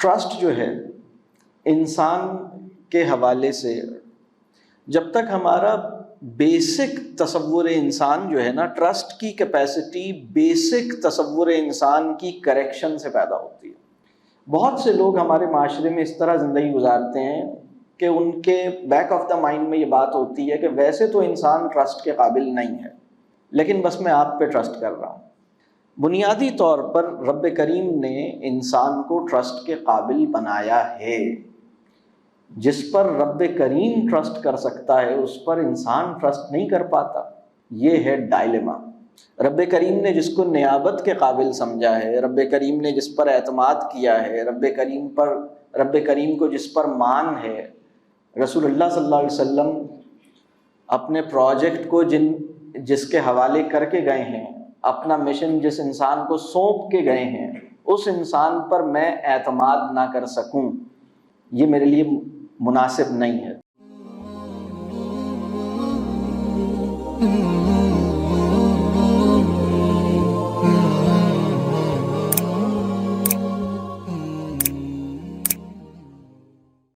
Trust جو ہے انسان کے حوالے سے جب تک ہمارا بیسک تصور انسان جو ہے نا، ٹرسٹ کی کیپیسٹی بیسک تصور انسان کی کریکشن سے پیدا ہوتی ہے۔ بہت سے لوگ ہمارے معاشرے میں اس طرح زندگی گزارتے ہیں کہ ان کے بیک آف دا مائنڈ میں یہ بات ہوتی ہے کہ ویسے تو انسان ٹرسٹ کے قابل نہیں ہے، لیکن بس میں آپ پہ ٹرسٹ کر رہا ہوں۔ بنیادی طور پر رب کریم نے انسان کو ٹرسٹ کے قابل بنایا ہے۔ جس پر رب کریم ٹرسٹ کر سکتا ہے اس پر انسان ٹرسٹ نہیں کر پاتا۔ یہ ہے ڈائلیما۔ رب کریم نے جس کو نیابت کے قابل سمجھا ہے، رب کریم نے جس پر اعتماد کیا ہے، رب کریم کو جس پر مان ہے، رسول اللہ صلی اللہ علیہ وسلم اپنے پروجیکٹ کو جس کے حوالے کر کے گئے ہیں، اپنا مشن جس انسان کو سونپ کے گئے ہیں، اس انسان پر میں اعتماد نہ کر سکوں، یہ میرے لیے مناسب نہیں ہے۔